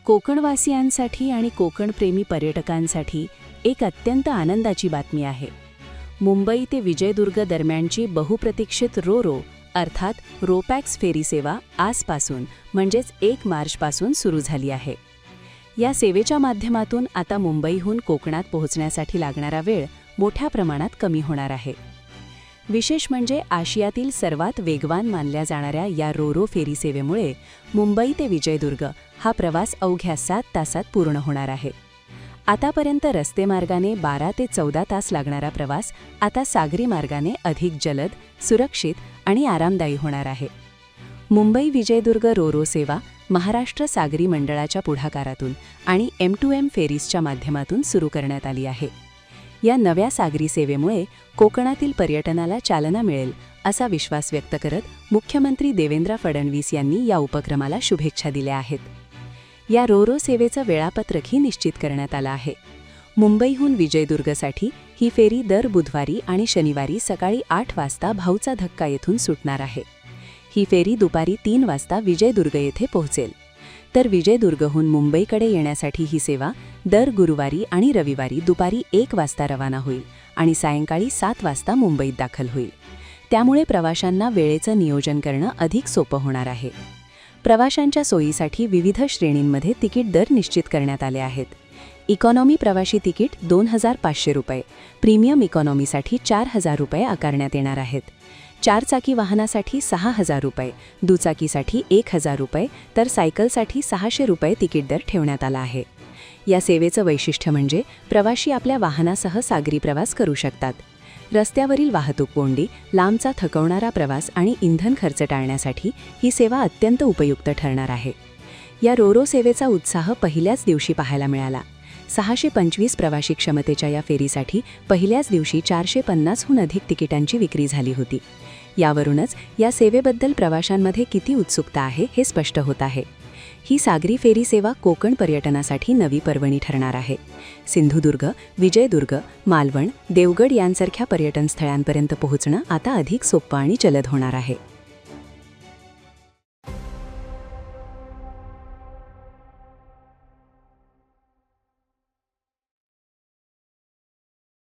कोकणवासियांसाठी आणि कोकणप्रेमी पर्यटकांसाठी एक अत्यंत आनंदाची बातमी आहे. मुंबई ते विजयदुर्ग दरम्यानची बहुप्रतीक्षित रो अर्थात रोपॅक्स फेरी सेवा आजपासून म्हणजेच 1 मार्चपासून सुरू झाली आहे. या सेवेच्या माध्यमातून आता मुंबईहून कोकणात पोहोचण्यासाठी लागणारा वेळ मोठ्या प्रमाणात कमी होणार आहे. विशेष म्हणजे आशियातील सर्वात वेगवान मानल्या जाणाऱ्या या रो फेरी सेवेमुळे मुंबई ते विजयदुर्ग हा प्रवास अवघ्या 7 तासात पूर्ण होणार आहे. आतापर्यंत रस्ते मार्गाने 12 ते 14 तास लागणारा प्रवास आता सागरी मार्गाने अधिक जलद, सुरक्षित आणि आरामदायी होणार आहे. मुंबई विजयदुर्ग रो सेवा महाराष्ट्र सागरी मंडळाच्या पुढाकारातून आणि M2M फेरीजच्या माध्यमातून सुरू करण्यात आली आहे. या नव्या सागरी सेवेमुळे कोकणातील पर्यटनाला चालना मिळेल असा विश्वास व्यक्त करत मुख्यमंत्री देवेंद्र फडणवीस यांनी या उपक्रमाला शुभेच्छा दिल्या आहेत. या रो सेवेचं वेळापत्रकही निश्चित करण्यात आलं आहे. मुंबईहून विजयदुर्गसाठी ही फेरी दर बुधवारी आणि शनिवारी सकाळी 8 वाजता भाऊचा धक्का येथून सुटणार आहे. ही फेरी दुपारी 3 वाजता विजयदुर्ग येथे पोहोचेल. तर विजयदुर्गहून मुंबईकडे येण्यासाठी ही सेवा दर गुरुवारी आणि रविवारी दुपारी 1 वाजता रवाना होईल आणि सायंकाळी 7 वाजता मुंबईत दाखल होईल. त्यामुळे प्रवाशांना वेळेचं नियोजन करणं अधिक सोपं होणार आहे. प्रवाशांच्या सोयीसाठी विविध श्रेणींमध्ये तिकीट दर निश्चित करण्यात आले आहेत. इकॉनॉमी प्रवासी तिकीट 2,500 रुपये, प्रीमियम इकॉनॉमीसाठी 4,000 रुपये आकारण्यात येणार आहेत. 4 चाकी वाहनासाठी 6,000 रुपये, दुचाकीसाठी 1,000 रुपये तर सायकलसाठी 600 रुपये तिकीट दर ठेवण्यात आला आहे. या सेवेचं वैशिष्ट्य म्हणजे प्रवासी आपल्या वाहनासह सागरी प्रवास करू शकतात. रस्त्यावरील वाहतूक कोंडी, लांबचा थकवणारा प्रवास आणि इंधन खर्च टाळण्यासाठी ही सेवा अत्यंत उपयुक्त ठरणार आहे. या रो सेवेचा उत्साह पहिल्याच दिवशी पाहायला मिळाला. 625 प्रवासी क्षमतेच्या या फेरीसाठी पहिल्याच दिवशी 450हून अधिक तिकिटांची विक्री झाली होती. यावरूनच या सेवेबद्दल प्रवाशांमध्ये किती उत्सुकता आहे हे स्पष्ट होत आहे. ही सागरी फेरी सेवा कोकण पर्यटनासाठी नवी पर्वणी ठरणार आहे. सिंधुदुर्ग, विजयदुर्ग, मालवण, देवगड यांसारख्या पर्यटन स्थळांपर्यंत पोहोचणं आता अधिक सोपं आणि जलद होणार आहे.